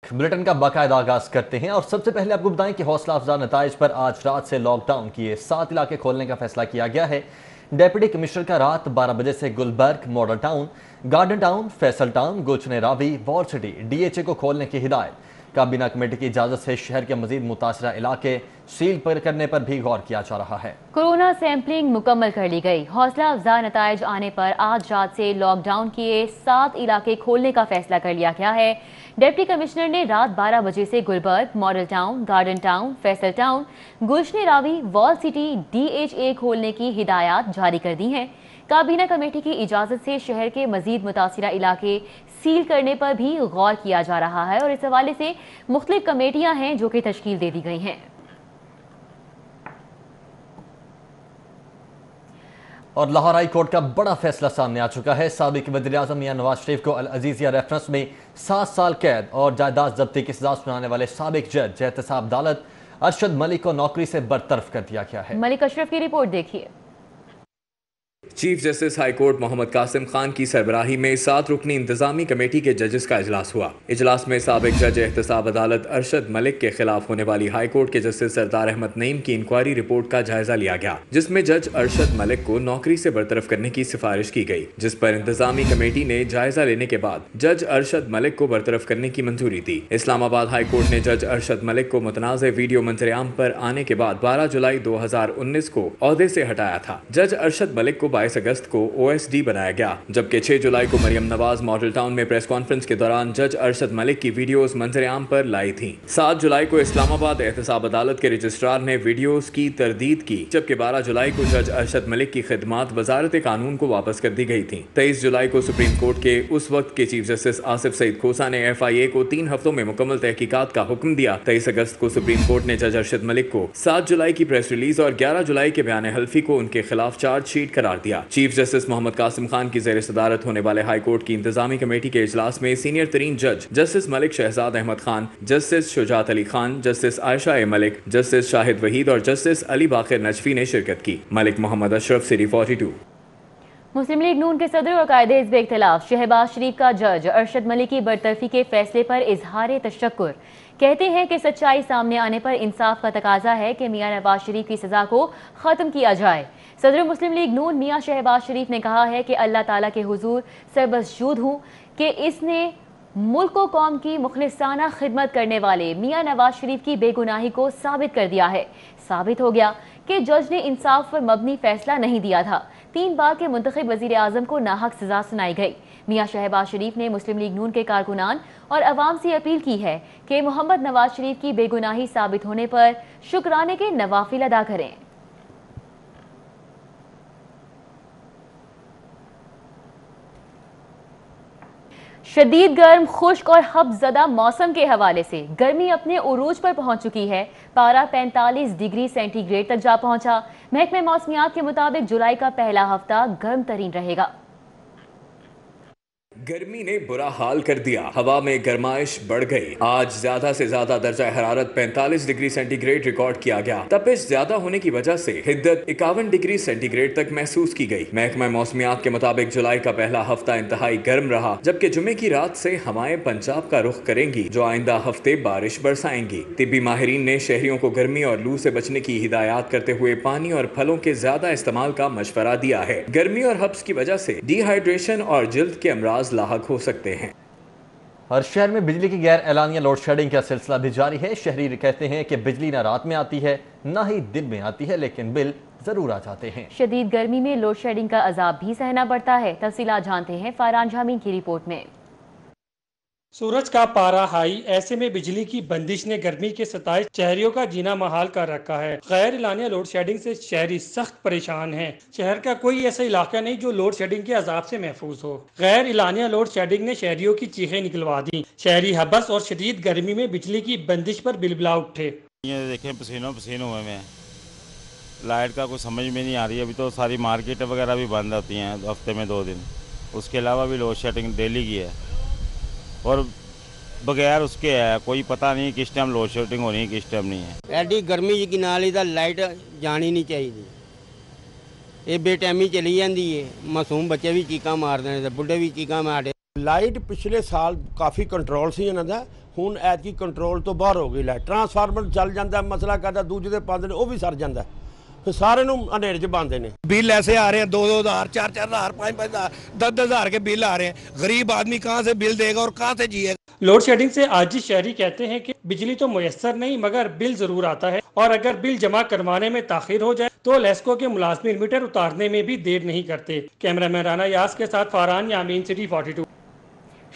Bulletin का बाकायदा आगाज करते हैं और सबसे पहले आपको बताएं कि हौसला अफजा नताइज पर आज रात से लॉकडाउन किए 7 इलाके खोलने का फैसला किया गया है। डेप्यूटी कमिश्नर का रात 12 बजे से Gulberg, model town, garden town, Faisal town, Gulshan Ravi, wall city, DHA को खोलने की हिदायत। काबीना कमेटी की इजाजत से शहर के मजीद मुतासरा इलाके सील करने पर भी गौर किया जा रहा है। कोरोना सैंपलिंग मुकम्मल कर ली गई। हौसला अफजा नताइज आने पर आज रात से लॉकडाउन किए 7 इलाके खोलने का फैसला कर लिया गया है। डिप्टी कमिश्नर ने रात 12 बजे से Gulberg, model town, garden town, Faisal town, Gulshan Ravi, wall city, DHA खोलने की हिदायत जारी कर दी हैं। काबीना कमेटी की इजाजत से शहर के मजीद मुतासिरा इलाके सील करने पर भी गौर किया जा रहा है और इस हवाले से मुख्तलिफ कमेटियां हैं जो कि तश्कील दे दी गई हैं। और लाहौर हाई कोर्ट का बड़ा फैसला सामने आ चुका है। साबिक वज़ीर-ए-आज़म मियां नवाज शरीफ को अल अजीजिया रेफरेंस में 7 साल कैद और जायदाद जब्ती की सजा सुनाने वाले साबिक जज एहतसाब अदालत अरशद मलिक को नौकरी से बरतरफ कर दिया गया है। मलिक अशरफ की रिपोर्ट देखिए। Chief justice high court Mohammad Qasim Khan की सरबराही में 7 रुकनी इंतजामी कमेटी के जजेस का इजलास हुआ। इजलास में साबिक जज एहतसाब अदालत अरशद मलिक के खिलाफ होने वाली हाई कोर्ट के जस्टिस सरदार अहमद नईम की इंक्वायरी रिपोर्ट का जायजा लिया गया, जिसमें जज अरशद मलिक को नौकरी से बरतरफ करने की सिफारिश की गई, जिस पर इंतजामी कमेटी ने जायजा लेने के बाद जज अरशद मलिक को बरतरफ करने की मंजूरी दी। इस्लामाबाद हाई कोर्ट ने जज अरशद मलिक को मुतनाज़ वीडियो मंजर-ए-आम पर आने के बाद 12 जुलाई 2019 को ओहदे से हटाया था। जज अरशद मलिक को 22 अगस्त को OSD बनाया गया, जबकि 6 जुलाई को मरियम नवाज मॉडल टाउन में प्रेस कॉन्फ्रेंस के दौरान जज अरशद मलिक की वीडियोस मंजर-ए-आम पर लाई थी। 7 जुलाई को इस्लामाबाद एहतसाब अदालत के रजिस्ट्रार ने वीडियोस की तरदीद की, जबकि 12 जुलाई को जज अरशद मलिक की खिदमात वजारत कानून को वापस कर दी गई थी। 23 जुलाई को सुप्रीम कोर्ट के उस वक्त के चीफ जस्टिस आसिफ सईद खोसा ने FIA को 3 हफ्तों में मुकम्मल तहकीकात का हुक्म दिया। 23 अगस्त को सुप्रीम कोर्ट ने जज अरशद मलिक को 7 जुलाई की प्रेस रिलीज और 11 जुलाई के बयान हल्फी को उनके खिलाफ चार्जशीट करार दिया। चीफ जस्टिस मोहम्मद कासिम खान की ज़ेर सदारत होने वाले हाई कोर्ट की इंतजामी कमेटी के इजलास में सीनियर तरीन जज justice Malik Shahzad Ahmad Khan, justice Shujaat Ali Khan, justice Ayesha A Malik, justice Shahid Waheed और जस्टिस अली बाकिर नजफी ने शिरकत की। मलिक मोहम्मद अशरफ, सिटी 42। मुस्लिम लीग नून के सदर और कायदे हिज़्ब इख्तिलाफ शहबाज शरीफ का जज अरशद मलिक की बरतरफी के फैसले पर इजहार तशक्कुर। कहते हैं कि सच्चाई सामने आने पर इंसाफ का तकाजा है कि मियां नवाज शरीफ की सजा को खत्म किया जाए। सदर मुस्लिम लीग नून मियां शहबाज शरीफ ने कहा है कि अल्लाह ताला के हुजूर सरबसजूद हूँ कि इसने मुल्क व कौम की मुखलिसाना खिदमत करने वाले मियां नवाज शरीफ की बेगुनाही को साबित कर दिया है। साबित हो गया कि जज ने इंसाफ पर मबनी फैसला नहीं दिया था। 3 बार के मुंतखब वज़ीर-ए-आज़म को नाहक सजा सुनाई गई। मियां शहबाज शरीफ ने मुस्लिम लीग नून के कारकुनान और अवाम से अपील की है कि मोहम्मद नवाज शरीफ की बेगुनाही साबित होने पर शुक्राने के नवाफिल अदा करें। शदीद गर्म, खुश्क और हब्सज़दा मौसम के हवाले से गर्मी अपने उरूज पर पहुंच चुकी है। पारा 45 डिग्री सेंटीग्रेड तक जा पहुंचा। महकमे मौसमियात के मुताबिक जुलाई का पहला हफ्ता गर्म तरीन रहेगा। गर्मी ने बुरा हाल कर दिया, हवा में गर्माइश बढ़ गई। आज ज्यादा से ज्यादा दर्जा हरारत 45 डिग्री सेंटीग्रेड रिकॉर्ड किया गया। तपिश ज्यादा होने की वजह से हिद्दत 51 डिग्री सेंटीग्रेड तक महसूस की गई। महकमा मौसमियात के मुताबिक जुलाई का पहला हफ्ता इंतहाई गर्म रहा, जबकि जुमे की रात से हवाएं पंजाब का रुख करेंगी, जो आइंदा हफ्ते बारिश बरसाएंगी। तिब्बी माहिरीन ने शहरियों को गर्मी और लू से बचने की हिदायत करते हुए पानी और फलों के ज्यादा इस्तेमाल का मशवरा दिया है। गर्मी और हब्स की वजह से डिहाइड्रेशन और जिल्द के अमराज लाहक हो सकते हैं। हर शहर में बिजली की गैर एलानिया लोड शेडिंग का सिलसिला भी जारी है। शहरी कहते हैं कि बिजली ना रात में आती है ना ही दिन में आती है, लेकिन बिल जरूर आ जाते हैं। शदीद गर्मी में लोड शेडिंग का अजाब भी सहना पड़ता है। तफसीलात जानते हैं फारान जामीन की रिपोर्ट में। सूरज का पारा हाई, ऐसे में बिजली की बंदिश ने गर्मी के 27 शहरियों का जीना महाल कर रखा है। गैर एलानिया लोड शेडिंग से शहरी सख्त परेशान हैं। शहर का कोई ऐसा इलाका नहीं जो लोड शेडिंग के अजाब से महफूज हो। गैर एलानिया लोड शेडिंग ने शहरियों की चीखें निकलवा दी। शहरी हबस और शदीद गर्मी में बिजली की बंदिश पर बिलबिला उठे। ये देखें, पसीनों पसीन हुए में, लाइट का कुछ समझ में नहीं आ रही। अभी तो सारी मार्केट वगैरह भी बंद होती हैं हफ्ते में 2 दिन, उसके अलावा भी लोड शेडिंग डेली की है और बगैर उसके है कोई पता नहीं किस टाइम लोड शेडिंग होनी है किस टाइम नहीं है। एडी गर्मी की नाल ही लाइट जानी नहीं चाहिए। ये बेटैमी चली जाती है। मासूम बच्चे भी चीका मारते हैं, बुढ़े भी चीका मारते। ਲਾਈਟ ਪਿਛਲੇ ਸਾਲ ਕਾਫੀ ਕੰਟਰੋਲ ਸੀ ਇਹਨਾਂ ਦਾ, ਹੁਣ ਐਤਕੀ ਕੰਟਰੋਲ ਤੋਂ ਬਾਹਰ ਹੋ ਗਈ ਲਾਈਟ। ਟਰਾਂਸਫਾਰਮਰ ਚੱਲ ਜਾਂਦਾ, ਮਸਲਾ ਕਰਦਾ, ਦੂਜੇ ਦੇ ਪਾਉਂਦੇ ਨੇ ਉਹ ਵੀ ਸਰ ਜਾਂਦਾ, ਫਿਰ ਸਾਰੇ ਨੂੰ ਹਨੇਰੇ 'ਚ ਪਾਉਂਦੇ ਨੇ। बिल ऐसे आ रहे हैं 2-2 हज़ार, 4-4 हज़ार, 5-5 हज़ार, 10-10 हज़ार के बिल आ रहे हैं। गरीब आदमी कहाँ से बिल देगा और कहाँ से जिएगा। लोड शेडिंग से आजिज शहरी कहते हैं कि बिजली तो मुयस्सर नहीं मगर बिल जरूर आता है, और अगर बिल जमा करवाने में ताखिर हो जाए तो लेस्को के मुलाजमिन मीटर उतारने में भी देर नहीं करते। कैमरामैन राना यास के साथ फारान यामीन, सिटी 42।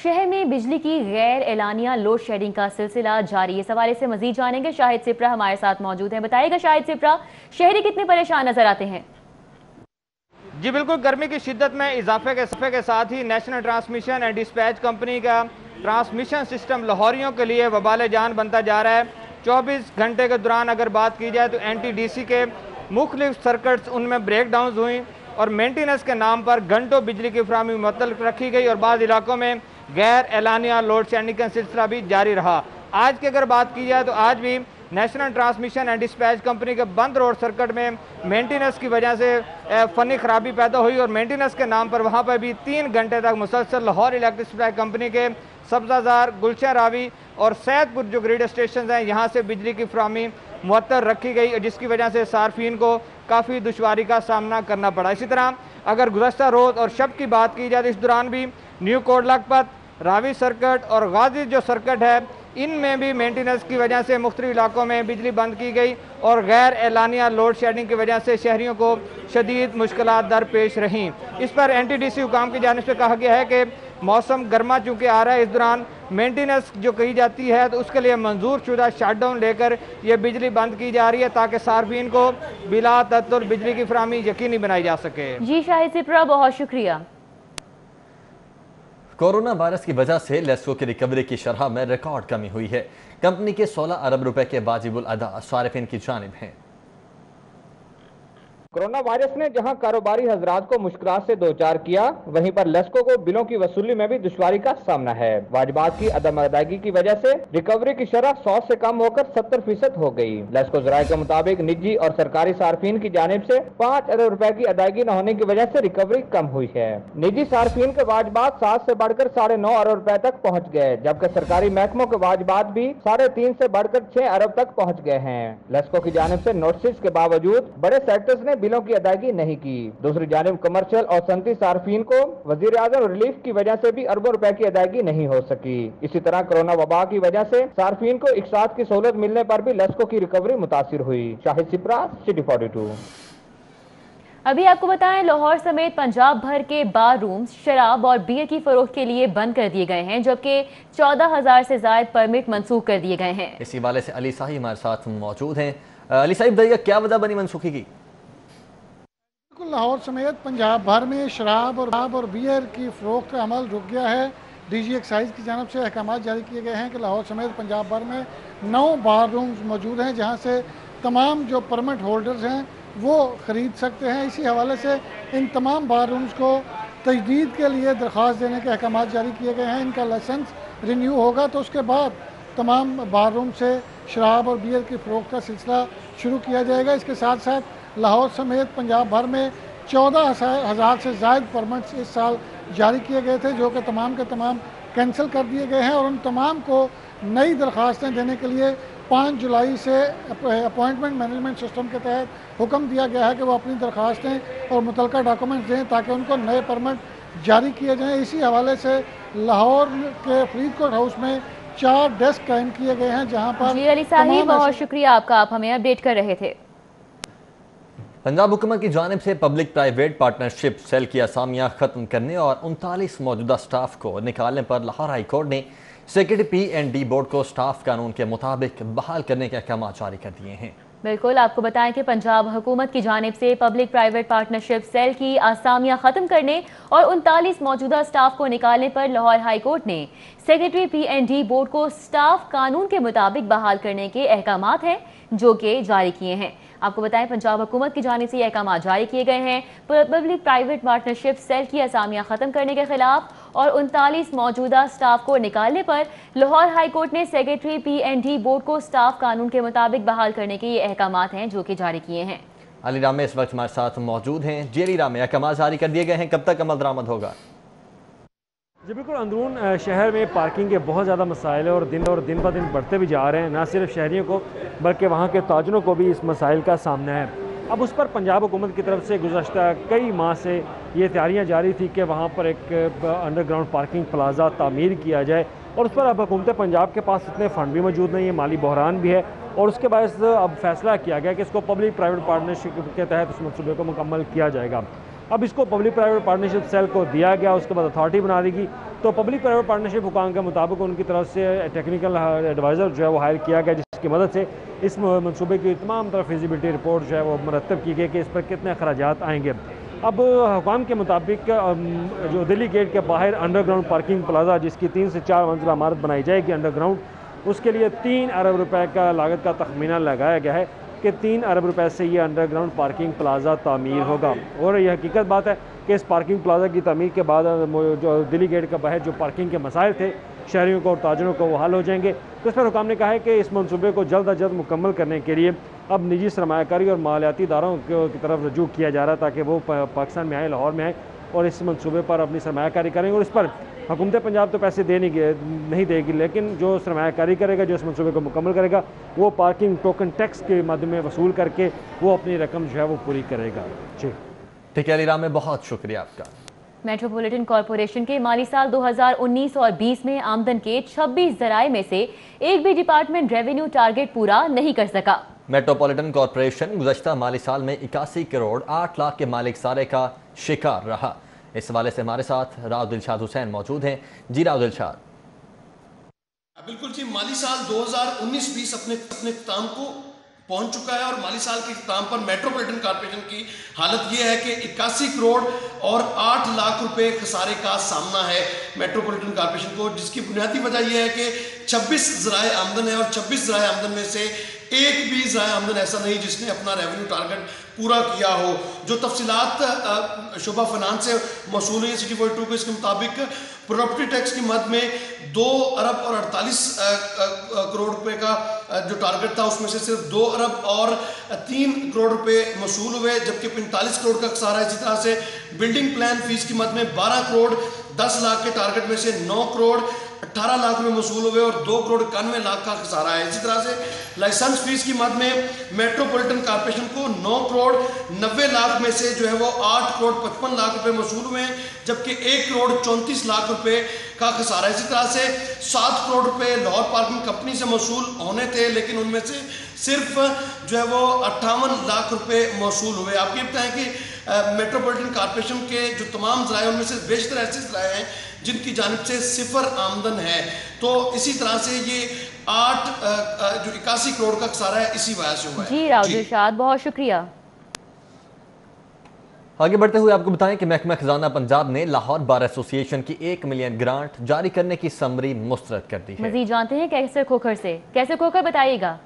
शहर में बिजली की गैर एलानिया लोड शेडिंग का सिलसिला जारी। इस हवाले से मजीद जानेंगे, शाहिद सिप्रा हमारे साथ मौजूद हैं। बताइएगा शाहिद सिप्रा, शहरी कितने परेशान नजर आते हैं? जी बिल्कुल, गर्मी की शिद्दत में इजाफे के साथ ही national transmission and dispatch company का ट्रांसमिशन सिस्टम लाहौरियों के लिए वबाल जान बनता जा रहा है। 24 घंटे के दौरान अगर बात की जाए तो NTDC के मुख्तलिफ सर्किट्स उनमें ब्रेक डाउन हुई और मेंटेनेंस के नाम पर घंटों बिजली की फराहमी मुअत्तल रखी गई और बाद इलाकों में गैर एलानिया लोड शेडिंग का सिलसिला भी जारी रहा। आज की अगर बात की जाए तो आज भी national transmission and dispatch company के बंद रोड सर्किट में मेंटेनेंस की वजह से फनी खराबी पैदा हुई और मेंटेनेंस के नाम पर वहां पर भी 3 घंटे तक मुसलसल लाहौर इलेक्ट्रिक सप्लाई कंपनी के सब्जाजार, गुलशन रावी और सैदपुर जो ग्रिड स्टेशन हैं यहाँ से बिजली की फराहमी मुअत्तल रखी गई, जिसकी वजह से सार्फिन को काफ़ी दुश्वारी का सामना करना पड़ा। इसी तरह अगर गुज़श्ता रोज़ और शब की बात की जाए तो इस दौरान भी new coat Lakhpat, Ravi circuit और गाजी जो सर्किट है इनमें भी मेंटेनेंस की वजह से मुख्तलिफ इलाकों में बिजली बंद की गई और गैर एलानिया लोड शेडिंग की वजह से शहरियों को शदीद मुश्किलात दरपेश रहीं। इस पर NTDC हुकाम की जानिब से कहा गया है कि मौसम गर्मा चूँकि आ रहा है, इस दौरान मेंटेनेंस जो कही जाती है तो उसके लिए मंजूर शुदा शटडाउन लेकर ये बिजली बंद की जा रही है ताकि सार्फिन को बिला तत्तुर बिजली की फराहमी यकीनी बनाई जा सके। जी शाहिद सिप्रा, बहुत शुक्रिया। कोरोना वायरस की वजह से लेस्को की रिकवरी की शरह में रिकॉर्ड कमी हुई है। कंपनी के 16 अरब रुपए के वाजिबुल अदा सारिफिन की जानिब हैं। कोरोना वायरस ने जहां कारोबारी हजरात को मुश्किलात से दो चार किया, वहीं पर लेस्को को बिलों की वसूली में भी दुश्वारी का सामना है। वाजिबात की अदम अदायगी की वजह से रिकवरी की शरह 100 से कम होकर 70% हो गई। लेस्को जराये के मुताबिक निजी और सरकारी सार्फिन की जानिब से 5 अरब रुपए की अदायगी न होने की वजह से रिकवरी कम हुई है। निजी सार्फिन के वाजिबात 7 से बढ़कर 9.5 अरब रुपए तक पहुँच गए, जबकि सरकारी महकमों के वाजिबात भी 3.5 से बढ़कर 6 अरब तक पहुँच गए हैं। लेस्को की जानिब से नोटिस के बावजूद बड़े सेक्टर्स ने बिलों की अदायगी नहीं की। दूसरी जानिब कमर्शियल और सनती सार्फिन को वजीर आजम रिलीफ की वजह से भी अरबों रुपए की अदायगी नहीं हो सकी। इसी तरह कोरोना वबा की वजह से सार्फिन को इकसात की सहूलत मिलने पर भी लेस्को की रिकवरी मुतासिर हुई। शाहिद सिप्रा, सिटी 42। अभी आपको बताएं, लाहौर समेत पंजाब भर के बार रूम शराब और बियर की फरोख्त के लिए बंद कर दिए गए हैं, जबकि 14,000 से ज्यादा परमिट मंसूख कर दिए गए हैं। इसी हवाले से अली साहिब हमारे साथ मौजूद हैं। अली साहिब बताइए, क्या वजह बनी मनसूखी की? लाहौर समेत पंजाब भर में शराब और बियर की फरोख्त का अमल रुक गया है। DG एक्साइज की जानब से अहकाम जारी किए गए हैं कि लाहौर समेत पंजाब भर में 9 बार रूम्स मौजूद हैं जहां से तमाम जो परमिट होल्डर्स हैं वो ख़रीद सकते हैं। इसी हवाले से इन तमाम बार रूम्स को तजदीद के लिए दरख्वास्त देने के अहकाम जारी किए गए हैं। इनका लाइसेंस रिन्यू होगा तो उसके बाद तमाम बार रूम से शराब और बियर की फरोख्त का सिलसिला शुरू किया जाएगा। इसके साथ साथ लाहौर समेत पंजाब भर में 14,000 से ज़ायद परमिट्स इस साल जारी किए गए थे, जो कि तमाम के तमाम कैंसिल कर दिए गए हैं और उन तमाम को नई दरख्वास्तें देने के लिए 5 जुलाई से अपॉइंटमेंट मैनेजमेंट सिस्टम के तहत हुक्म दिया गया है कि वो अपनी दरख्वास्तें और मुतलका डॉक्यूमेंट्स दें ताकि उनको नए परमिट जारी किए जाएँ। इसी हवाले से लाहौर के फरीदकोट हाउस में 4 डेस्क कायम किए गए हैं जहाँ पर। जी अली साहिब, बहुत शुक्रिया आपका, आप हमें अपडेट कर रहे थे। पंजाब हुकूमत की जानिब से पब्लिक प्राइवेट पार्टनरशिप सेल की असामियाँ ख़त्म करने और 39 मौजूदा स्टाफ को निकालने पर लाहौर हाई कोर्ट ने सेक्रेटरी P&D बोर्ड को स्टाफ कानून के मुताबिक बहाल करने के अहकाम जारी कर दिए हैं। बिल्कुल, आपको बताएं कि पंजाब हुकूमत की जानिब से पब्लिक प्राइवेट पार्टनरशिप सेल की आसामियाँ ख़त्म करने और 39 मौजूदा स्टाफ को निकालने पर लाहौर हाई कोर्ट ने सेक्रेटरी P&D बोर्ड को स्टाफ कानून के मुताबिक बहाल करने के अहकाम हैं जो कि जारी किए हैं। आपको बताएं, पंजाब हुकूमत की जानिब से ये अहकाम जारी किए गए हैं। पब्लिक प्राइवेट पार्टनरशिप सेल की असामियाँ ख़त्म करने के खिलाफ और 39 मौजूदा स्टाफ को निकालने पर लाहौर हाई कोर्ट ने सेक्रेटरी P&D बोर्ड को स्टाफ कानून के मुताबिक बहाल करने के ये अहकाम हैं जो कि जारी किए हैं। अली रामे इस वक्त हमारे साथ मौजूद हैं। जी अली रामे, अहकाम जारी कर दिए गए हैं, कब तक अमल दरामद होगा? जी बिल्कुल, अंदरून शहर में पार्किंग के बहुत ज़्यादा मसाइल है और दिन ब दिन बढ़ते भी जा रहे हैं। ना सिर्फ शहरियों को बल्कि वहाँ के ताजरों को भी इस मसाइल का सामना है। अब उस पर पंजाब हुकूमत की तरफ से गुज़श्ता कई माह से ये तैयारियाँ जारी थी कि वहाँ पर एक अंडरग्राउंड पार्किंग प्लाज़ा तामीर किया जाए, और उस पर अब हुकूमत पंजाब के पास इतने फ़ंड भी मौजूद नहीं है, माली बहरान भी है, और उसके बाद अब फैसला किया गया कि इसको पब्लिक प्राइवेट पार्टनरशिप के तहत इस मनसूबे को मुकम्मल किया जाएगा। अब इसको पब्लिक प्राइवेट पार्टनरशिप सेल को दिया गया, उसके बाद अथॉरिटी बना देगी। तो पब्लिक प्राइवेट पार्टनरशिप हुकाम के मुताबिक उनकी तरफ से टेक्निकल एडवाइज़र जो है वो हायर किया गया, जिसकी मदद से इस मनसूबे की तमाम तरह फिजिबिलिटी रिपोर्ट जो है वो मरतब की गई कि इस पर कितने अखराजात आएंगे। अब हुकाम के मुताबिक जो दिल्ली गेट के बाहर अंडरग्राउंड पार्किंग प्लाजा, जिसकी 3 से 4 मंजिला इमारत बनाई जाएगी अंडरग्राउंड, उसके लिए 3 अरब रुपए का लागत का तखमीना लगाया गया है कि 3 अरब रुपए से ये अंडरग्राउंड पार्किंग प्लाजा तामीर होगा। और यह हकीकत बात है कि इस पार्किंग प्लाजा की तामीर के बाद जो दिल्ली गेट के बाहर जो पार्किंग के मसाइल थे शहरियों को और ताजरों को वो हल हो जाएंगे। तो इस पर हुकाम ने कहा है कि इस मनसूबे को जल्द अज जल्द मुकम्मल करने के लिए अब निजी सरमायाकारी और मालियाती इदारों की तरफ रजू किया जा रहा है, ताकि वो पाकिस्तान में आए, लाहौर में आए और इस मनसूबे पर अपनी सरमायाकारी करेंगे। और इस पर हुकूमत पंजाब तो पैसे नहीं देगी, लेकिन जो सरमायाकारी करेगा, जो इस मनसूबे को मुकम्मल करेगा, वो पार्किंग टोकन टैक्स के माध्यम में वसूल करके वो अपनी रकम जो है वो पूरी करेगा। जी ठीक है अलीराम में बहुत शुक्रिया आपका। मेट्रोपॉलिटन कॉरपोरेशन के माली साल 2019 और 20 में आमदन के 26 जराए में से एक भी डिपार्टमेंट रेवेन्यू टारगेट पूरा नहीं कर सका। मेट्रोपॉलिटन कॉरपोरेशन गुज़श्ता माली साल में 81 करोड़ 8 लाख के मालिक सारे का शिकार रहा। इस हवाले से हमारे साथ राव दिलशाद हुसैन मौजूद हैं। जी राव दिलशाद। बिल्कुल जी, माली साल 2019-20 अपने इख्तिताम को पहुंच चुका है और माली साल के इख्तिताम पर मेट्रोपॉलिटन कॉर्पोरेशन की हालत यह है कि 81 करोड़ और 8 लाख रुपए खसारे का सामना है मेट्रोपॉलिटन कॉर्पोरेशन को, जिसकी बुनियादी वजह यह है कि 26 ज़राए आमदन है और 26 ज़राए आमदन में से एक भी ज़राए आमदन ऐसा नहीं जिसने अपना रेवेन्यू टारगेट पूरा किया हो। जो तफसीलात शुबा फाइनेंस से मौसूल है सिटी 42 को, इसके मुताबिक प्रॉपर्टी टैक्स की मद में 2 अरब और 48 करोड़ रुपए का जो टारगेट था उसमें से सिर्फ 2 अरब और 3 करोड़ रुपए मसूल हुए, जबकि 45 करोड़ का खसारा है। इसी तरह से बिल्डिंग प्लान फीस की मद में 12 करोड़ 10 लाख के टारगेट में से 9 करोड़ 18 लाख रुपए मसूल हुए और 2 करोड़ 91 लाख का खसारा है। इसी तरह से लाइसेंस फीस की मद में मेट्रोपॉलिटन कॉर्पोरेशन को 9 करोड़ 90 लाख में से जो है वो 8 करोड़ 55 लाख रुपए मसूल हुए हैं, जबकि 1 करोड़ 34 लाख रुपए का खसारा है। इसी तरह से 7 करोड़ रुपए लाहौर पार्किंग कंपनी से मसूल होने थे, लेकिन उनमें से सिर्फ जो है वो 58 लाख रुपए मसूल हुए। आप ये बताएं कि मेट्रोपॉलिटन कॉर्पोरेशन के जो तमाम ज़राए उनमें से बेशतर ऐसे ज़राए हैं जिनकी जानिब से सिफर आमदन है। तो इसी तरह से ये 81 करोड़ का खसारा है, इसी वजह से हुआ है। जी राव दिलशाद, बहुत शुक्रिया। आगे बढ़ते हुए आपको बताएं कि महकमा खजाना पंजाब ने लाहौर बार एसोसिएशन की 1 मिलियन ग्रांट जारी करने की समरी मुस्तरद कर दी है। मजीद जानते हैं कैसर खोखर से। कैसर खोखर बताइएगा।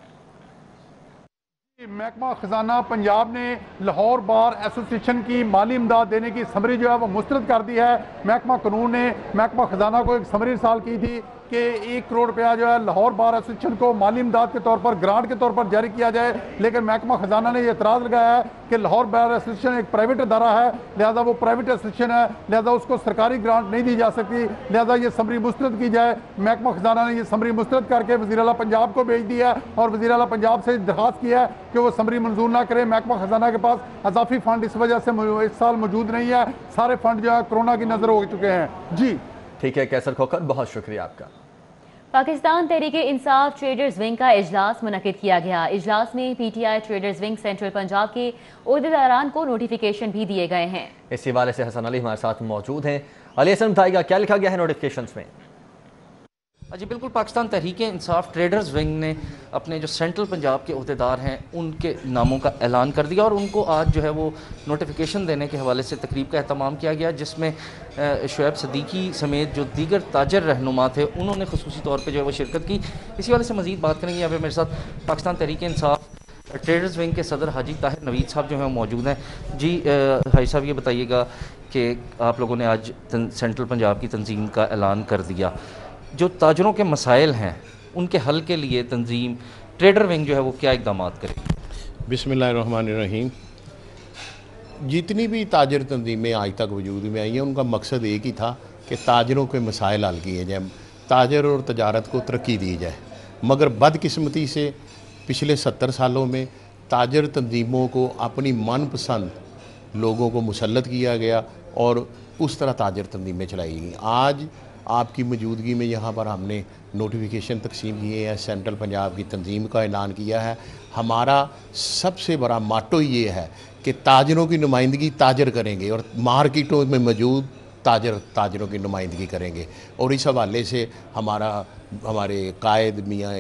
महकमा खजाना पंजाब ने लाहौर बार एसोसिएशन की माली इमदाद देने की समरी जो है वो मुस्तरद कर दी है। महकमा कानून ने महकमा खजाना को एक समरी इरसाल की थी कि 1 करोड़ रुपया जो है लाहौर बार एसोसिएशन को माली इमदाद के तौर पर ग्रांट के तौर पर जारी किया जाए, लेकिन महकमा खजाना ने यह एतराज़ लगाया है कि लाहौर बार एसोसिएशन एक प्राइवेट अदारा है, लिहाजा वो प्राइवेट एसोसिएशन है, लिहाजा उसको सरकारी ग्रांट नहीं दी जा सकती, लिहाजा ये समरी मुस्तरद की जाए। महकमा खजाना ने यह समरी मुस्तरद करके वज़ीर आला पंजाब को भेज दिया और वज़ीर आला पंजाब से दरख्वास्त किया है कि वो समरी मंजूर ना करे। महकमा खजाना के पास अजाफी फंड इस वजह से इस साल मौजूद नहीं है, सारे फंड जो है कोरोना की नज़र हो चुके हैं। जी ठीक है कैसर खोखर, बहुत शुक्रिया आपका। पाकिस्तान तहरीक इंसाफ ट्रेडर्स विंग का इजलास मुनक्किद किया गया। इजलास में PTI traders wing central Punjab के ओहदेदारान को नोटिफिकेशन भी दिए गए हैं। इस हवाले से हसन अली हमारे साथ मौजूद हैं। अली हसन बताएगा क्या लिखा गया है नोटिफिकेशन में? जी बिल्कुल, पाकिस्तान तहरीक इंसाफ ट्रेडर्स विंग ने अपने जो सेंट्रल पंजाब के अहदेदार हैं उनके नामों का ऐलान कर दिया और उनको आज जो है वो नोटिफिकेशन देने के हवाले से तकरीब का अहतमाम किया गया, जिसमें शुएब सदीकी समेत जो दीगर ताजर रहनुमा थे उन्होंने खुसूसी तौर पर जो है वो शिरकत की। इसी वाले से मज़ीद बात करेंगे। यहाँ पर मेरे साथ पाकिस्तान तहरीक इंसाफ ट्रेडर्स विंग के सदर हाजी ताहिर नवीद साहब जो हैं मौजूद हैं। जी हाजी साहब, ये बताइएगा कि आप लोगों ने आज सेंट्रल पंजाब की तंजीम का ऐलान कर दिया, जो ताजरों के मसाइल हैं उनके हल के लिए तंजीम ट्रेडर विंग जो है वो क्या इक़दाम करेगी? बिस्मिल्लाहिर्रहमानिर्रहीम। जितनी भी ताजर तंजीमें आज तक वजूद में आई हैं उनका मकसद एक ही था कि ताजरों के मसाइल हल किए जाए, ताजर और तजारत को तरक्की दी जाए। मगर बदकिस्मती से पिछले 70 सालों में ताजर तंजीमों को अपनी मनपसंद लोगों को मुसल्लत किया गया और उस तरह ताजर तंजीमें चलाई गई। आज आपकी मौजूदगी में यहाँ पर हमने नोटिफिकेशन तकसीम किए हैं, सेंट्रल पंजाब की तंजीम का ऐलान किया है। हमारा सबसे बड़ा माटो ये है कि ताजरों की नुमाइंदगी ताजर करेंगे और मार्केटों में मौजूद ताजरों की नुमाइंदगी करेंगे। और इस हवाले से हमारे कायद मियाँ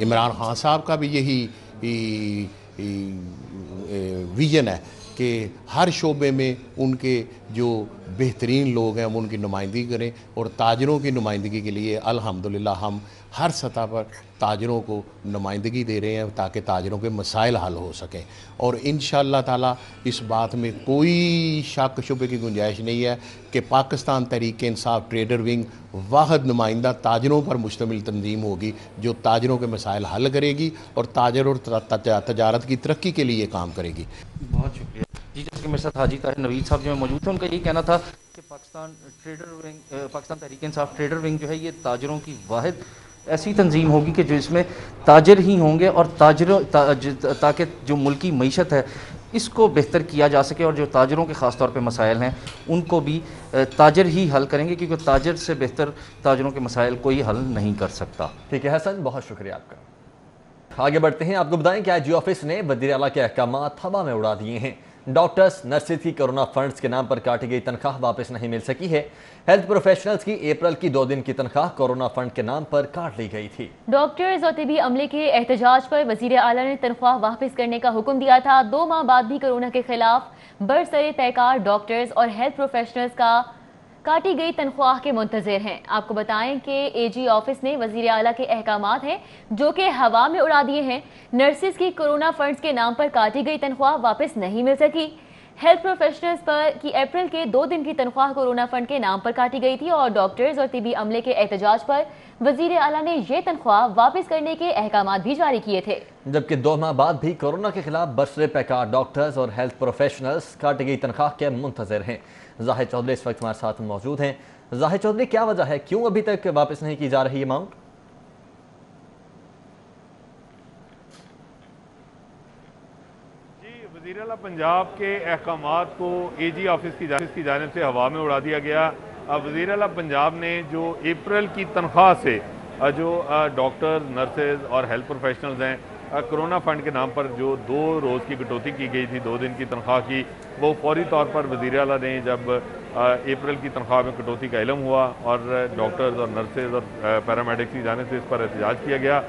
इमरान खान साहब का भी यही विज़न है कि हर शोबे में उनके जो बेहतरीन लोग हैं वो उनकी नुमाइंदगी करें। और ताजरों की नुमाइंदगी के लिए अल्हम्दुलिल्लाह हम हर सतह पर ताजरों को नुमाइंदगी दे रहे हैं ताकि ताजरों के मसाइल हल हो सकें। और इंशाअल्लाह ताला इस बात में कोई शक शुबे की गुंजाइश नहीं है कि पाकिस्तान तहरीक इंसाफ ट्रेडर विंग वाहिद नुमाइंदा ताजरों पर मुश्तमिल तंजीम होगी जो ताजरों के मसाइल हल करेगी और ताजर और तजारत की तरक्की के लिए काम करेगी। बहुत शुक्रिया जी। जैसे कि मेरे साथ हाजी ताहिर नवीद साहब जो मौजूद थे, उनका यही कहना था कि पाकिस्तान तहरीक इंसाफ ट्रेडर विंग जो है ये ताजरों की वाहिद ऐसी तंजीम होगी कि जो इसमें ताजर ही होंगे और ताकि जो मुल्की मईशत है इसको बेहतर किया जा सके और जो ताजरों के ख़ास तौर पे मसाइल हैं उनको भी ताजर ही हल करेंगे, क्योंकि ताजर से बेहतर ताजरों के मसाइल कोई हल नहीं कर सकता। ठीक है हसन, बहुत शुक्रिया आपका। आगे बढ़ते हैं, आपको बताएं कि आईजी ऑफिस ने वज़ीर आला के अहकामात हवा में उड़ा दिए हैं। डॉक्टर्स नर्सेज की कोरोना फंड्स के नाम पर काटी गई तनख्वाह वापस नहीं मिल सकी है। हेल्थ प्रोफेशनल्स की अप्रैल की 2 दिन की तनख्वाह कोरोना फंड के नाम पर काट ली गई थी। डॉक्टर्स और तिबी अमले के एहतजाज पर वजीर आला ने तनख्वाह वापस करने का हुक्म दिया था। 2 माह बाद भी कोरोना के खिलाफ बरसरे पैकार डॉक्टर्स और हेल्थ प्रोफेशनल्स का काटी गई तनख्वाह के मुंतजर हैं। आपको बताएं कि एजी ऑफिस ने वजीर आला के अहकामात हैं जो कि हवा में उड़ा दिए हैं। नर्सिस की कोरोना फंड्स के नाम पर काटी गई तनख्वाह वापस नहीं मिल सकी। हेल्थ प्रोफेशनल्स पर की अप्रैल के 2 दिन की तनख्वाह कोरोना फंड के नाम पर काटी गई थी और डॉक्टर्स और तिबी अमले के एहतजाज पर वजीर आला ने ये तनख्वाह वापस करने के अहकामात भी जारी किए थे। जबकि 2 माह बाद भी कोरोना के खिलाफ बरसरे पैकार डॉक्टर्स और हेल्थ प्रोफेशनल्स काटी गई तनख्वाह के मुंतजर हैं। जाहिद चौधरी इस वक्त हमारे साथ मौजूद हैं। जाहिद चौधरी, क्या वजह है, क्यों अभी तक वापस नहीं की जा रही अमाउंट? वज़ीर आला पंजाब के अहकामात को एजी ऑफिस की जानिब से हवा में उड़ा दिया गया। वज़ीर आला पंजाब ने जो अप्रैल की तनख्वाह से जो डॉक्टर नर्सेज और हेल्थ प्रोफेशनल्स हैं कोरोना फंड के नाम पर जो 2 रोज़ की कटौती की गई थी, 2 दिन की तनख्वाह की, वो फौरी तौर पर वज़ीर आला ने जब अप्रैल की तनख्वाह में कटौती का इल्म हुआ और डॉक्टर्स और नर्सेज और पैरामेडिक्स की जानिब से इस पर एहतजाज किया गया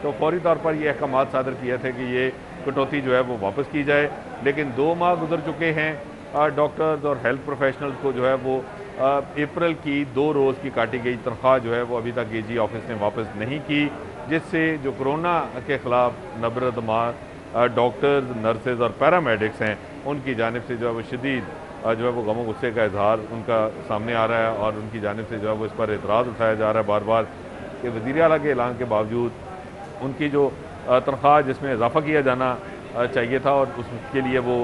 तो फौरी तौर पर ये अहकामात सादर किए थे कि ये कटौती जो है वो वापस की जाए। लेकिन 2 माह गुजर चुके हैं, डॉक्टर्स और हेल्थ प्रोफेशनल्स को जो है वो अप्रैल की 2 रोज़ की काटी गई तनख्वाह जो है वो अभी तक एजी ऑफिस ने वापस नहीं की, जिससे जो कोरोना के ख़िलाफ़ नबरदमार डॉक्टर्स, नर्सेज और पैरामेडिक्स हैं उनकी जानिब से जो है वो शदीद जो है वो गम गुस्से का इजहार उनका सामने आ रहा है और उनकी जानिब से जो है वो इस पर एतराज़ उठाया जा रहा है बार बार कि वज़ीर आला के ऐलान के बावजूद उनकी जो तनख्वाह जिसमें इजाफा किया जाना चाहिए था और उसके लिए वो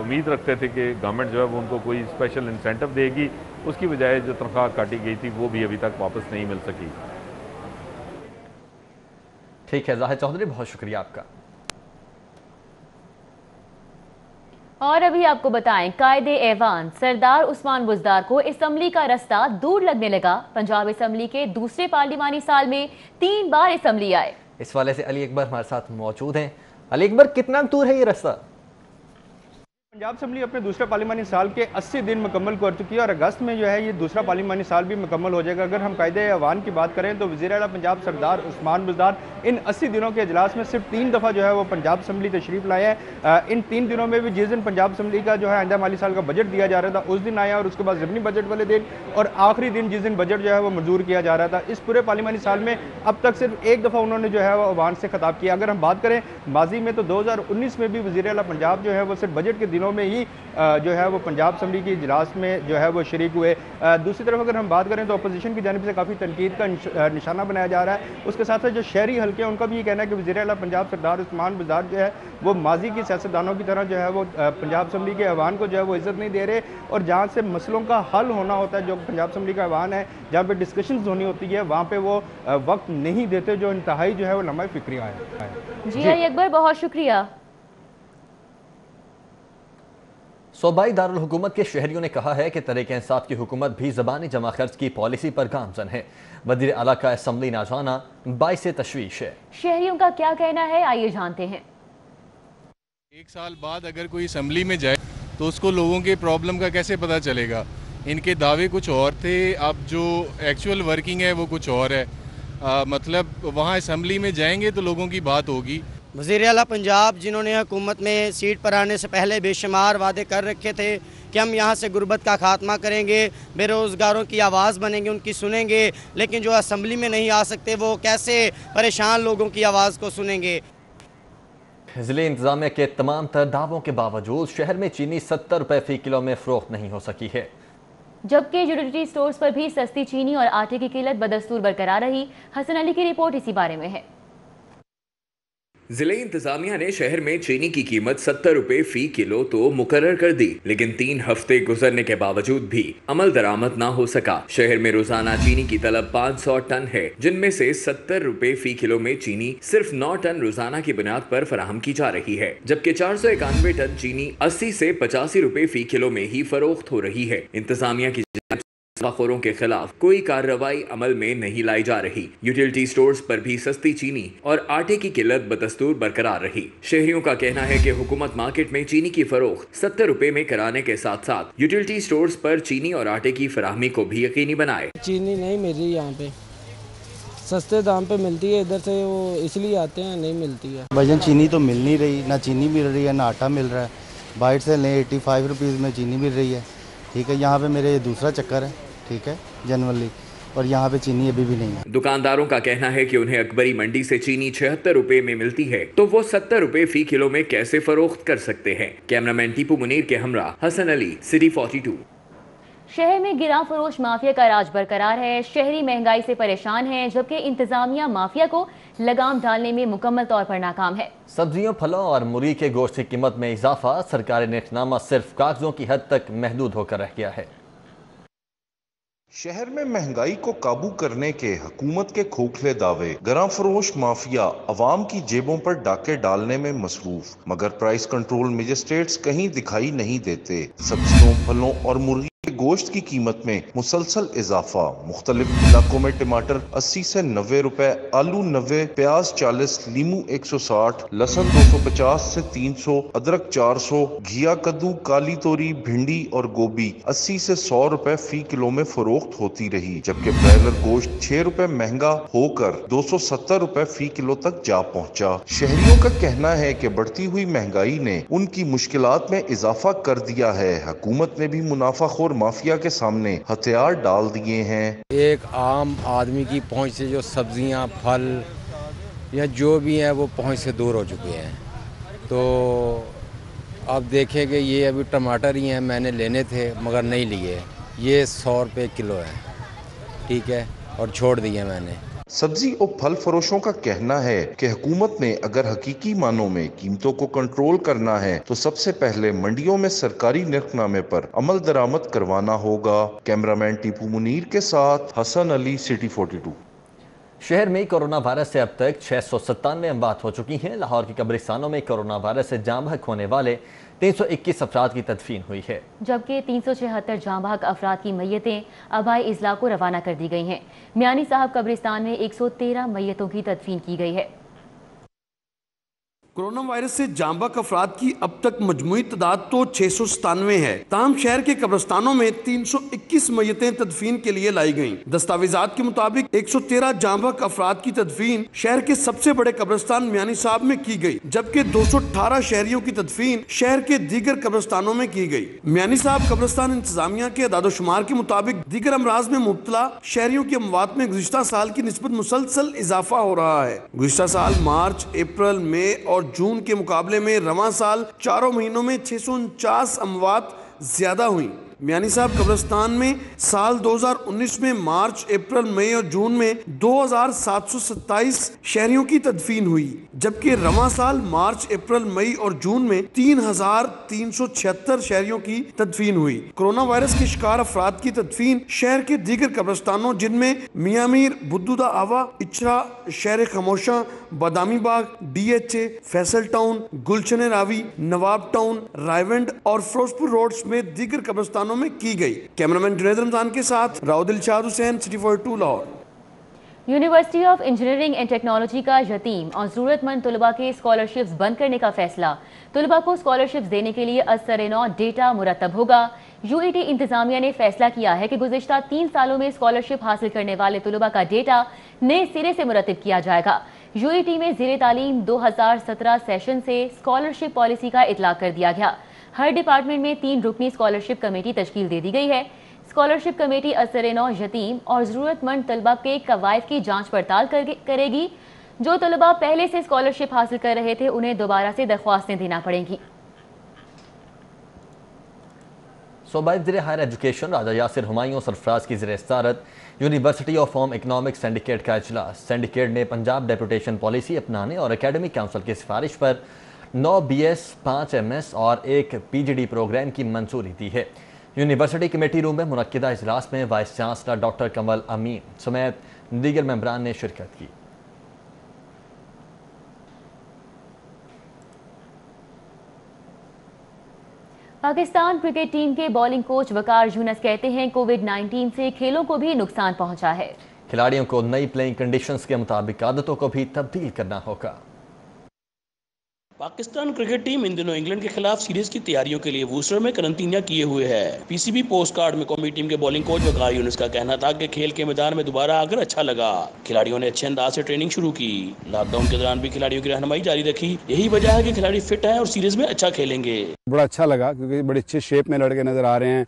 उम्मीद रखते थे कि गवर्नमेंट जो है वो उनको कोई स्पेशल इंसेंटिव देगी, उसकी बजाय जो तनख्वाह काटी गई थी वो भी अभी तक वापस नहीं मिल सकी। ठीक है जाहिद चौधरी, बहुत शुक्रिया आपका। और अभी आपको बताएं, कायदे ऐवान सरदार उस्मान बुज़दार को असम्बली का रास्ता दूर लगने लगा। पंजाब असम्बली के दूसरे पार्लिमानी साल में 3 बार असम्बली आए। इस वाले से अली अकबर हमारे साथ मौजूद हैं। अली अकबर, कितना दूर है ये रास्ता? पंजाब असम्बली अपने दूसरे पार्लिमानी साल के 80 दिन मुकम्मल कर चुकी है और अगस्त में जो है ये दूसरा पार्लिमानी साल भी मुकम्मल हो जाएगा। अगर हम कायदे ऐवान की बात करें तो वज़ीर आला पंजाब सरदार उस्मान बुज़दार इन 80 दिनों के अजलास में सिर्फ 3 दफ़ा जो है वो पंजाब असम्बली तशरीफ़ लाए हैं। इन 3 दिनों में भी जिस दिन पंजाब असम्बली का जो है आइंदा माली साल का बजट दिया जा रहा था उस दिन आया और उसके बाद ज़िमनी बजट वाले दिन और आखिरी दिन जिस दिन बजट जो है वो मंजूर किया जा रहा था। इस पूरे पार्लिमानी साल में अब तक सिर्फ 1 दफ़ा उन्होंने जो है वो अवान से खिताब किया। अगर हम बात करें माजी में तो 2019 में भी वज़ीर आला पंजाब जो है वो सिर्फ बजट के दिनों दिनों में ही जो है वो पंजाब असम्बली के इजलास में जो है वो शरीक हुए। दूसरी तरफ अगर हम बात करें तो अपोजिशन की जानिब से काफ़ी तनकीद का निशाना बनाया जा रहा है। उसके साथ साथ जो शहरी हल्के हैं उनका भी ये कहना है कि वज़ीर आला पंजाब सरदार उस्मान बुज़दार जो है वो माजी की सियासतदानों की तरह जो है वो पंजाब असम्बली के ऐवान को जो है वो इज़्ज़त नहीं दे रहे, और जहाँ से मसलों का हल होना होता है, जो पंजाब असम्बली का ऐवान है जहाँ पर डिस्कशंस होनी होती है, वहाँ पर वो वक्त नहीं देते, जो इंतहाई जो है वो लम्हा फिक्रियाँ हैं। जी अकबर, बहुत शुक्रिया। सूबाई दारुल हुकूमत के शहरियों ने कहा है कि तहरीक इंसाफ की हुकूमत भी ज़बानी जमा खर्च की पॉलिसी पर गामजन है। वज़ीर आला का असम्बली ना जाना बाइस तशवीश है। शहरियों का क्या कहना है, आइए जानते हैं। 1 साल बाद अगर कोई असम्बली में जाए तो उसको लोगों के प्रॉब्लम का कैसे पता चलेगा? इनके दावे कुछ और थे, अब जो एक्चुअल वर्किंग है वो कुछ और है। मतलब वहाँ असम्बली में जाएंगे तो लोगों की बात होगी। वज़ीर आला पंजाब जिन्होंने हुकूमत में सीट पर आने से पहले बेशुमार वादे कर रखे थे कि हम यहाँ से गुर्बत का खात्मा करेंगे, बेरोज़गारों की आवाज़ बनेंगे, उनकी सुनेंगे, लेकिन जो असम्बली में नहीं आ सकते वो कैसे परेशान लोगों की आवाज़ को सुनेंगे। ज़िले इंतज़ामिया के तमाम तर दावों के बावजूद शहर में चीनी 70 रुपये फ़ी किलो में फ़रोख्त नहीं हो सकी है, जबकि यूटिलिटी स्टोर्स पर भी सस्ती चीनी और आटे की किल्लत बदस्तूर बरकरार रही। हसन अली की रिपोर्ट इसी बारे में है। जिले इंतजामिया ने शहर में चीनी की कीमत 70 रुपए फी किलो तो मुकर्रर कर दी, लेकिन 3 हफ्ते गुजरने के बावजूद भी अमल दरामद ना हो सका। शहर में रोजाना चीनी की तलब 500 टन है, जिनमें से 70 रुपए फी किलो में चीनी सिर्फ 9 टन रोजाना की बुनियाद पर फराहम की जा रही है, जबकि 491 टन चीनी 80 से 85 रुपए फी किलो में ही फरोख्त हो रही है। इंतजामिया की खोरों के खिलाफ कोई कार्रवाई अमल में नहीं लाई जा रही। यूटिलिटी स्टोर्स पर भी सस्ती चीनी और आटे की किल्लत बदस्तूर बरकरार रही। शहरियों का कहना है कि हुकूमत मार्केट में चीनी की फरोख्त 70 रुपए में कराने के साथ साथ यूटिलिटी स्टोर्स पर चीनी और आटे की फराहमी को भी यकीनी बनाए। चीनी नहीं मिल रही यहाँ पे, सस्ते दाम पे मिलती है, इधर से वो इसलिए आते हैं, नहीं मिलती है। भाईजान चीनी तो मिल नहीं रही, ना चीनी मिल रही है ना आटा मिल रहा है। बाइट से लें 85 रुपीज़ में चीनी मिल रही है, ठीक है। यहाँ पे मेरे दूसरा चक्कर है, ठीक है, जनवरी, और यहाँ पे चीनी अभी भी नहीं है। दुकानदारों का कहना है कि उन्हें अकबरी मंडी से चीनी 76 रुपए में मिलती है, तो वो 70 रुपए फी किलो में कैसे फरोख्त कर सकते हैं। कैमरामैन टीपू मुनीर के हमरा हसन अली, सिटी 42। शहर में गिरां फरोश माफिया का राज बरकरार है। शहरी महंगाई से परेशान हैं, जबकि इंतजामिया माफिया को लगाम डालने में मुकम्मल तौर पर नाकाम है। सब्जियों, फलों और मुर्गी के गोश्त की कीमत में इजाफा, सरकारी नेतनामा सिर्फ कागजों की हद तक महदूद होकर रह गया है। शहर में महंगाई को काबू करने के हुकूमत के खोखले दावे, गिरां फरोश माफिया अवाम की जेबों पर डाके डालने में मसरूफ, मगर प्राइस कंट्रोल मजिस्ट्रेट्स कहीं दिखाई नहीं देते। सब्जियों, फलों और मुर्गी के गोश्त की कीमत में मुसलसल इजाफा। मुख्तलिफ इलाकों में टमाटर 80 से 90 रुपए, आलू 90, प्याज 40, लीमू 160, लहसुन 250 से 300, अदरक 400, घिया, कद्दू, काली तोरी, भिंडी और गोभी 80 से 100 रुपए फी किलो में फरोख्त होती रही, जबकि ब्रायलर गोश्त 6 रुपए महंगा होकर 270 रुपए फी किलो तक जा पहुंचा। शहरियों का कहना है कि बढ़ती हुई महंगाई ने उनकी मुश्किलात में इजाफा कर दिया है। हुकूमत ने भी मुनाफाखोर माफिया के सामने हथियार डाल दिए हैं। एक आम आदमी की पहुंच से जो सब्जियां, फल या जो भी है वो पहुंच से दूर हो चुके हैं। तो अब देखें कि ये अभी टमाटर ही हैं, मैंने लेने थे मगर नहीं लिए, ये 100 रुपये किलो है, ठीक है, और छोड़ दिए मैंने। सब्जी और फल फरोशों का कहना है कि हुकूमत ने अगर हकीकी मानों में कीमतों को कंट्रोल करना है तो सबसे पहले मंडियों में सरकारी निर्खनामे पर अमल दरामद करवाना होगा। कैमरामैन टीपू मुनीर के साथ हसन अली, सिटी 42। शहर में कोरोना वायरस से अब तक 697 अमवात हो चुकी हैं। लाहौर की कब्रिस्तानों में कोरोना वायरस से जाँ बहक होने वाले 321 अफराद की तदफीन हुई है, जबकि 376 जाँ बहक अफराद की मैयतें आबाई इजला को रवाना कर दी गई हैं। मियानी साहब कब्रिस्तान में 113 मैयतों की तदफीन की गई है। कोरोना वायरस से जाँ बहक अफराद की अब तक मजमूई तादाद तो 697 है। ताहम शहर के कब्रिस्तानों में 321 मैयतें तदफीन के लिए लाई गयी। दस्तावेजात के मुताबिक 113 जाँ बहक अफराद की तदफीन शहर के सबसे बड़े कब्रिस्तान मियानी साहब में की गई, जबकि 218 शहरियों की तदफीन शहर के दीगर कब्रिस्तानों में की गई। मियानी साहब कब्रिस्तान इंतजामिया के अदादोशुमार के मुताबिक दीगर अमराज में मुब्तला शहरियों की अमवात में गुज़िश्ता साल की निस्बत मुसलसल इजाफा हो रहा है। गुज़िश्ता साल मार्च, अप्रैल, मई और और जून के मुकाबले में रवां साल चारों महीनों में 649 अमवात ज्यादा हुई। मियानी साहब कब्रिस्तान में साल 2019 में मार्च, अप्रैल, मई और जून में 2727 शहरियों की तदफीन हुई, जबकि रवां साल मार्च, अप्रैल, मई और जून में 3376 शहरियों की तदफीन हुई। कोरोना वायरस के शिकार अफराद की तदफीन शहर के दीगर कब्रिस्तानों जिनमें मियां मीर, बुद्दुदा आवा, इचरा, शहर खमोशा, बादामी बाग, DHA, फैसल टाउन, गुलशन रावी, नवाब टाउन, रायवंड और फिरोजपुर रोड में दीगर कब्रिस्तानों में की गई। कैमरामैन जुनैद रमजान के साथ Rao Dilshad Hussain, city 42 Lahore. University of engineering and technology का यतीम और ज़रूरतमंद तलबा के स्कॉलरशिप्स बंद करने का फैसला। तलबा को स्कॉलरशिप्स देने के लिए असर-ए-नौ डेटा मुरतब होगा। UET इंतजामिया ने फैसला किया है कि गुज़िश्ता 3 सालों में स्कॉलरशिप हासिल करने वाले तलबा का डेटा नए सिरे से मुरतब किया जाएगा। UET में ज़ेरे तालीम 2017 सेशन से स्कॉलरशिप पॉलिसी का इतलाक कर दिया गया। हर डिपार्टमेंट में 3 रुकनी स्कॉलरशिप कमेटी तश्कील दे दी गई है। स्कॉलरशिप कमेटी असर-ए-नौ यतीम और ज़रूरतमंद तलबा के कवायद की जांच पड़ताल करेगी। जो तलबा पहले से स्कॉलरशिप हासिल कर रहे थे उन्हें दोबारा से दरख्वास्तें देना पड़ेंगी। सूबाई वज़ीर हायर एजुकेशन राजा यासिर हुमायूं सरफराज की ज़ेर सदारत university of home economics syndicate का इजलास। सिंडिकेट ने पंजाब डेपुटेशन पॉलिसी अपनाने और एकेडमिक काउंसिल की सिफारिश पर 9 BS, 5 MS और 1 PGD प्रोग्राम की मंजूरी दी है। यूनिवर्सिटी कमेटी रूम में मुनक्किदा इजलास में वाइस चांसलर डॉक्टर कमल अमीन समेत दीगर मेंबरान ने शिरकत की। पाकिस्तान क्रिकेट टीम के बॉलिंग कोच वकार यूनुस कहते हैं कोविड-19 से खेलों को भी नुकसान पहुंचा है। खिलाड़ियों को नई प्लेइंग कंडीशंस के मुताबिक आदतों को भी तब्दील करना होगा। पाकिस्तान क्रिकेट टीम इन दिनों इंग्लैंड के खिलाफ सीरीज की तैयारियों के लिए वूस्टर में करंतिनिया किए हुए है। PCB पोस्ट कार्ड में कौमी टीम के बॉलिंग कोच वकार यूनुस का कहना था कि खेल के मैदान में दोबारा आकर अच्छा लगा। खिलाड़ियों ने अच्छे अंदाज से ट्रेनिंग शुरू की। लॉकडाउन के दौरान भी खिलाड़ियों की रहनुमाई जारी रखी। यही वजह है कि खिलाड़ी फिट हैं और सीरीज में अच्छा खेलेंगे। बड़ा अच्छा लगा क्योंकि बड़ी अच्छे शेप में लड़के नजर आ रहे हैं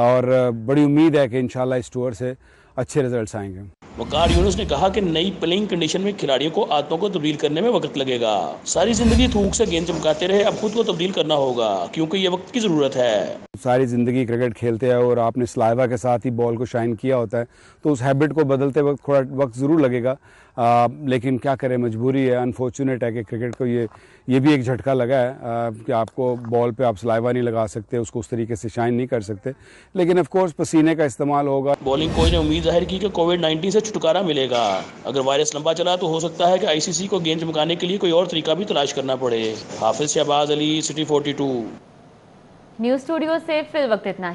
और बड़ी उम्मीद है कि इंशाल्लाह इस टूर से अच्छे रिजल्ट्स आएंगे। वकार यूनुस ने कहा कि नई प्लेइंग कंडीशन में खिलाड़ियों को आदतों को तब्दील करने में वक्त लगेगा। सारी जिंदगी थूक से गेंद चमकाते रहे, अब खुद को तब्दील करना होगा क्योंकि ये वक्त की जरूरत है। सारी ज़िंदगी क्रिकेट खेलते हैं और आपने सलाइवा के साथ ही बॉल को शाइन किया होता है, तो उस हैबिट को बदलते वक्त थोड़ा वक्त ज़रूर लगेगा। लेकिन क्या करें, मजबूरी है। अनफॉर्चुनेट है कि क्रिकेट को ये भी एक झटका लगा है कि आपको बॉल पे आप सलाइवा नहीं लगा सकते, उसको उस तरीके से शाइन नहीं कर सकते। लेकिन ऑफ कोर्स पसीने का इस्तेमाल होगा। बॉलिंग कोच ने उम्मीद जाहिर की कि कोविड-19 से छुटकारा मिलेगा। अगर वायरस लंबा चला तो हो सकता है कि ICC को गेंद चमकाने के लिए कोई और तरीका भी तलाश करना पड़े। Hafiz Shahbaz Ali, city 42। News studio से फिल वक्त इतना ही।